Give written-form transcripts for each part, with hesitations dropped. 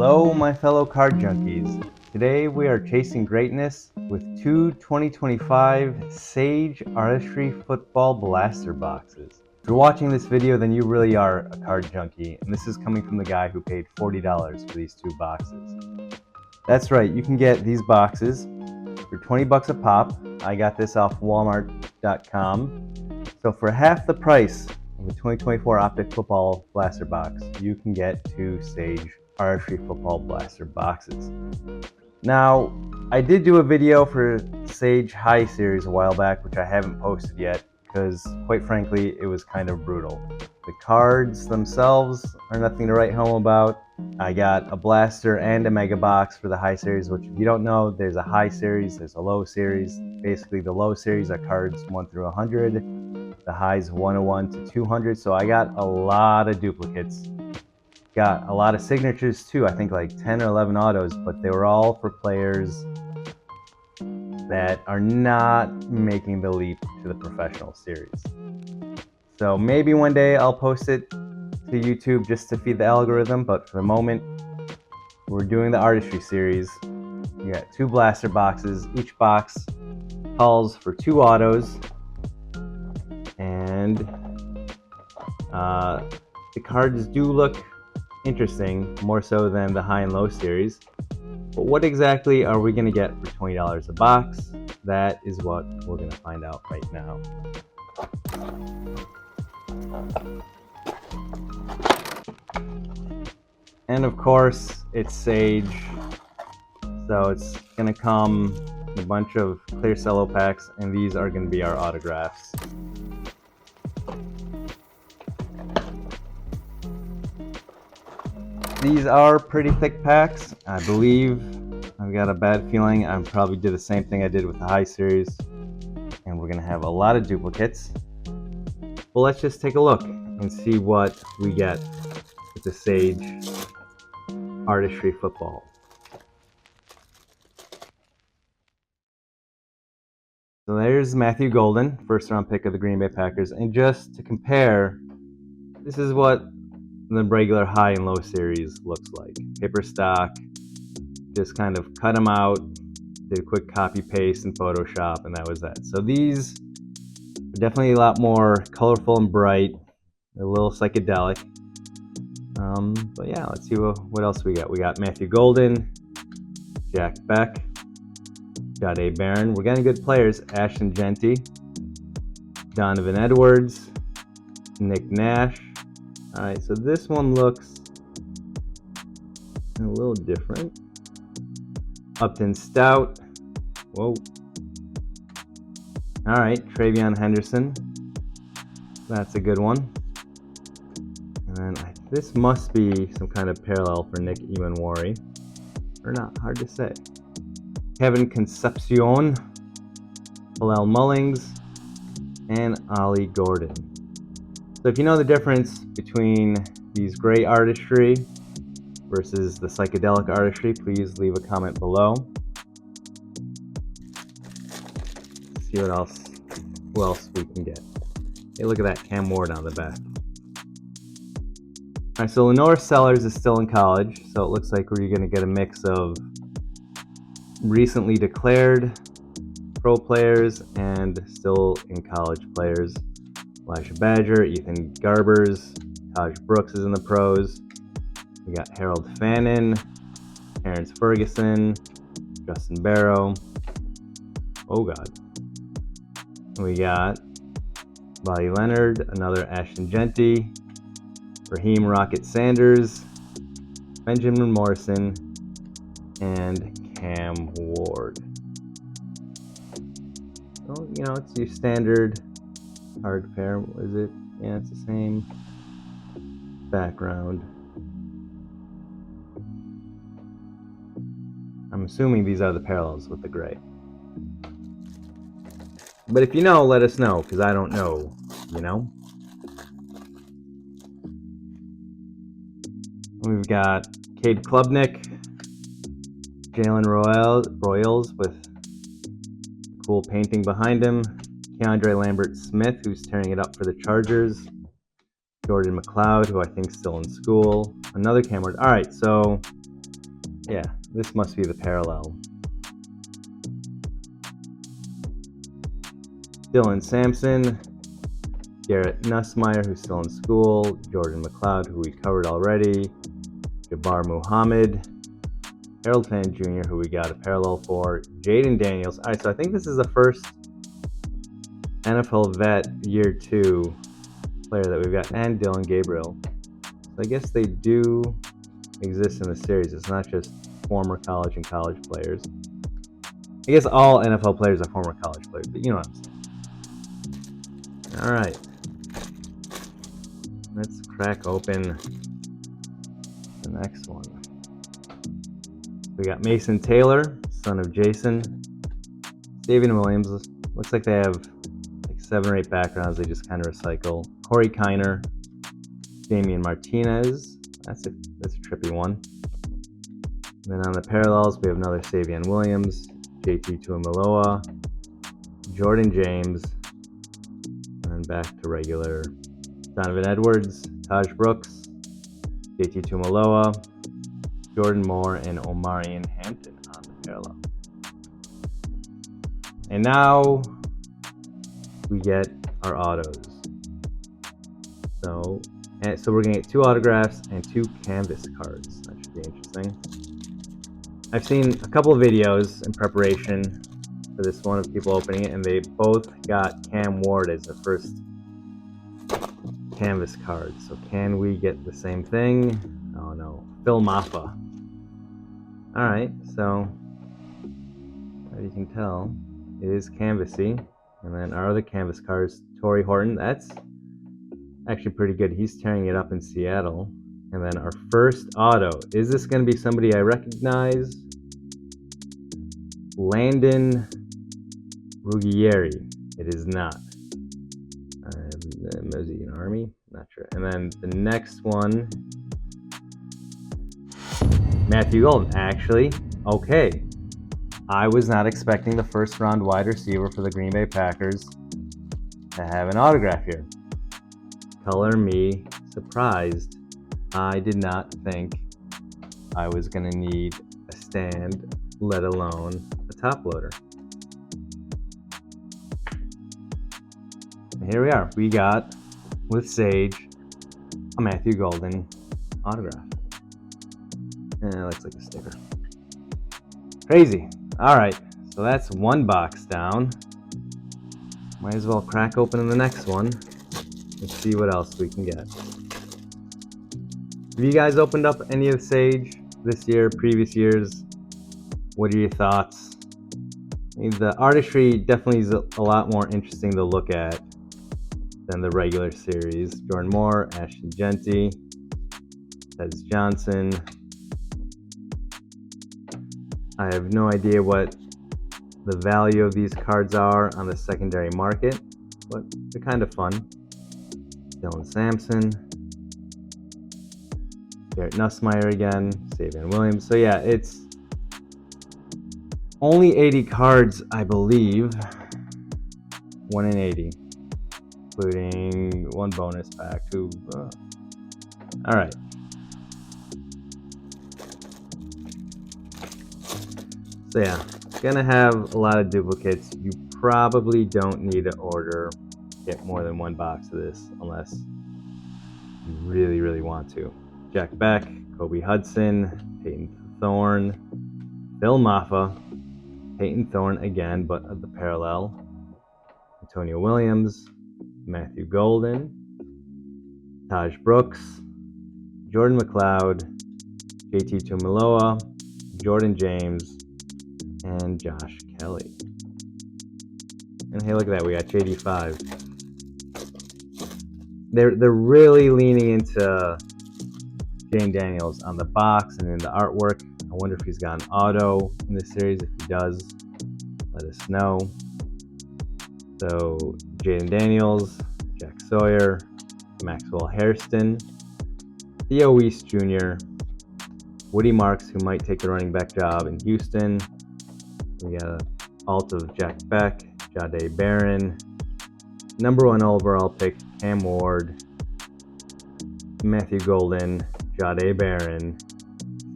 Hello, my fellow card junkies. Today we are chasing greatness with two 2025 Sage Artistry Football blaster boxes. If you're watching this video, then you really are a card junkie, and this is coming from the guy who paid $40 for these two boxes. That's right, you can get these boxes for 20 bucks a pop. I got this off Walmart.com. So for half the price of a 2024 Optic Football blaster box, you can get two Sage Artistry Football blaster boxes. Now, I did do a video for Sage High Series a while back, which I haven't posted yet because, quite frankly, it was kind of brutal. The cards themselves are nothing to write home about. I got a blaster and a mega box for the High Series, which, if you don't know, there's a High Series, there's a Low Series. Basically, the Low Series are cards 1 through 100. The High's 101 to 200. So I got a lot of duplicates. Got a lot of signatures too, I think like 10 or 11 autos, but they were all for players that are not making the leap to the professional series. So maybe one day I'll post it to YouTube just to feed the algorithm, but for the moment, we're doing the Artistry series. You got two blaster boxes. Each box calls for 2 autos, and the cards do look interesting, more so than the High and Low series. But what exactly are we going to get for $20 a box? That is what we're going to find out right now. And of course, it's Sage, so it's going to come in a bunch of clear cello packs, and these are going to be our autographs. These are pretty thick packs. I believe, I've got a bad feeling I probably did the same thing I did with the High Series, and we're going to have a lot of duplicates. Well, let's just take a look and see what we get with the Sage Artistry Football. So there's Matthew Golden, first round pick of the Green Bay Packers, and just to compare, this is what the regular High and Low series looks like. Paper stock, just kind of cut them out, did a quick copy paste in Photoshop, and that was that. So these are definitely a lot more colorful and bright, a little psychedelic. But yeah, let's see what else we got. We got Matthew Golden, Jack Beck, Jade Barron. We're getting good players. Ashton Genty, Donovan Edwards, Nick Nash. Alright, so this one looks a little different. Upton Stout. Whoa. Alright, Travion Henderson. That's a good one. And then this must be some kind of parallel for Nick Emanwari. Or not, hard to say. Kevin Concepcion, Hillel Mullings, and Ollie Gordon. So if you know the difference between these gray artistry versus the psychedelic artistry, please leave a comment below. Let's see who else we can get. Hey, look at that, Cam Ward on the back. Alright, so Lenore Sellers is still in college, so it looks like we're going to get a mix of recently declared pro players and still in college players. Elijah Badger, Ethan Garbers, Taj Brooks is in the pros. We got Harold Fannin, Terrence Ferguson, Justin Barrow. Oh God. We got Bobby Leonard, another Ashton Genty, Raheem Rocket Sanders, Benjamin Morrison, and Cam Ward. So, you know, it's your standard hard pair. Is it? Yeah, it's the same background. I'm assuming these are the parallels with the gray. But if you know, let us know, because I don't know, you know? We've got Cade Klubnik, Jalen Royals with a cool painting behind him, Keandre Lambert-Smith, who's tearing it up for the Chargers, Jordan McLeod, who I think is still in school, another Cam Ward. All right, so Yeah, this must be the parallel. Dylan Sampson, Garrett Nussmeier, who's still in school, Jordan McLeod, who we covered already, Jabbar Muhammad, Harold Fan Jr., who we got a parallel for, Jaden Daniels. All right, so I think this is the first NFL vet year 2 player that we've got, and Dylan Gabriel. So I guess they do exist in the series. It's not just former college and college players. I guess all NFL players are former college players, but you know what I'm saying. All right. Let's crack open the next one. We got Mason Taylor, son of Jason. Davian Williams. Looks like they have like 7 or 8 backgrounds. They just kind of recycle. Corey Kiner, Damian Martinez. That's a trippy one. And then on the parallels, we have another Savion Williams, JT Tuimoloau, Jordan James, and then back to regular Donovan Edwards, Taj Brooks, JT Tuimoloau, Jordan Moore, and Omarion Hampton on the parallel. And now we get our autos. So we're going to get 2 autographs and 2 canvas cards. That should be interesting. I've seen a couple of videos in preparation for this one of people opening it, and they both got Cam Ward as the first canvas card. So can we get the same thing? Oh no, Phil Maffa. Alright, so as you can tell, it is canvassy. And then our other canvas cards, Torrey Horton, that's actually pretty good. He's tearing it up in Seattle. And then our first auto, is this going to be somebody I recognize? Landon Ruggieri. It is not. Mexican Army, not sure. And then the next one, Matthew Golden. Actually, okay. I was not expecting the first round wide receiver for the Green Bay Packers to have an autograph here. Color me surprised. I did not think I was going to need a stand, let alone a top loader. And here we are. We got, with Sage, a Matthew Golden autograph. And it looks like a sticker. Crazy. All right, so that's 1 box down. Might as well crack open the next one and see what else we can get. Have you guys opened up any of Sage this year, previous years? What are your thoughts? I mean, the artistry definitely is a lot more interesting to look at than the regular series. Jordan Moore, Ashton Genty, Tez Johnson. I have no idea what the value of these cards are on the secondary market, but they're kind of fun. Dylan Sampson, Garrett Nussmeier again, Savion Williams. So yeah, it's only 80 cards, I believe. 1 in 80, including 1 bonus pack. All right. So yeah, gonna have a lot of duplicates. You probably don't need to get more than 1 box of this unless you really, really want to. Jack Beck, Kobe Hudson, Peyton Thorne, Phil Maffa, Peyton Thorne again, but of the parallel. Antonio Williams, Matthew Golden, Taj Brooks, Jordan McLeod, JT Tuimoloau, Jordan James, and Josh Kelly. And hey, look at that, we got JD5. They're really leaning into Jane Daniels on the box and in the artwork. I wonder if he's got an auto in this series. If he does, let us know. So Jaden Daniels, Jack Sawyer, Maxwell Hairston, Theo Weiss Jr., Woody Marks, who might take the running back job in Houston. We got an alt of Jack Beck, Jahdae Barron, #1 overall pick, Cam Ward, Matthew Golden, Jahdae Barron,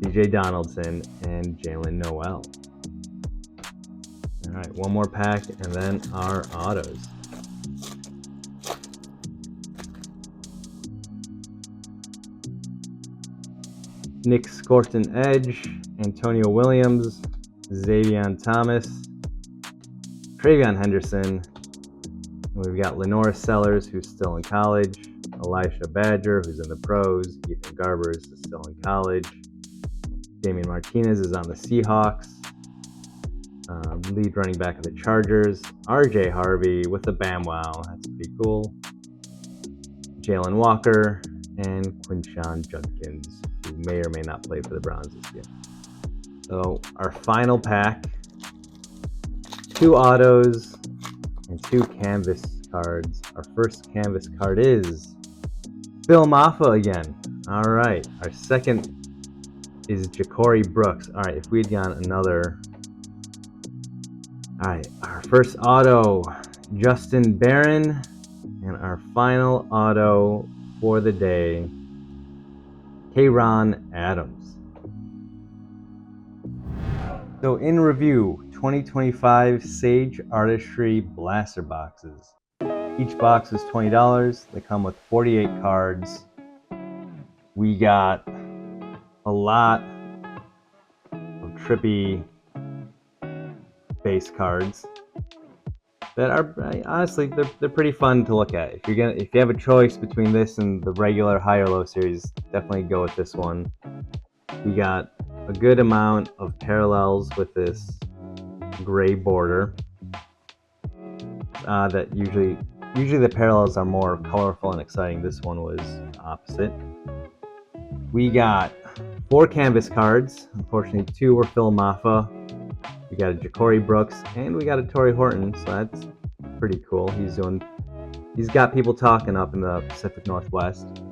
CJ Donaldson, and Jalen Noel. All right, one more pack and then our autos. Nick Scorton Edge, Antonio Williams, Xavion Thomas, Travion Henderson. We've got Lenora Sellers, who's still in college, Elisha Badger, who's in the pros, Ethan Garbers is still in college, Damian Martinez is on the Seahawks, lead running back of the Chargers, RJ Harvey with the Bam Wow, that's pretty cool, Jalen Walker, and Quinshon Judkins, who may or may not play for the Browns this year. So our final pack, 2 autos and 2 canvas cards. Our first canvas card is Phil Maffa again. All right, our second is Ja'Cory Brooks. All right, if we'd gone another. All right, our first auto, Justin Barron, and our final auto for the day, Kayron Adams. So in review, 2025 Sage Artistry Blaster Boxes. Each box is $20. They come with 48 cards. We got a lot of trippy base cards that are honestly they're pretty fun to look at. If you have a choice between this and the regular high or low series, definitely go with this one. We got a good amount of parallels with this gray border. That usually the parallels are more colorful and exciting. This one was opposite. We got 4 canvas cards. Unfortunately, 2 were Phil Maffa. We got a Ja'Cory Brooks and we got a Torrey Horton, so that's pretty cool. He's got people talking up in the Pacific Northwest.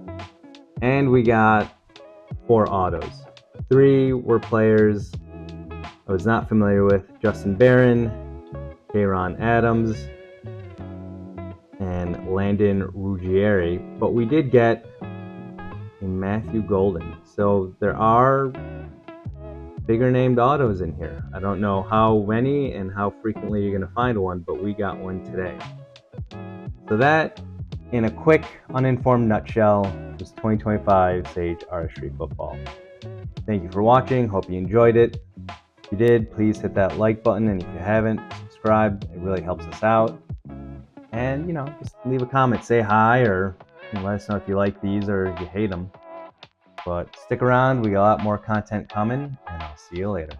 And we got 4 autos. 3 were players I was not familiar with: Justin Barron, Kayron Adams, and Landon Ruggieri. But we did get a Matthew Golden. So there are bigger named autos in here. I don't know how many and how frequently you're going to find one, but we got one today. So that, in a quick, uninformed nutshell, was 2025 Sage Artistry Football. Thank you for watching. Hope you enjoyed it. If you did, please hit that like button, and if you haven't, subscribe. It really helps us out. And, just leave a comment, say hi, or let us know if you like these or if you hate them. But stick around, we got a lot more content coming, and I'll see you later.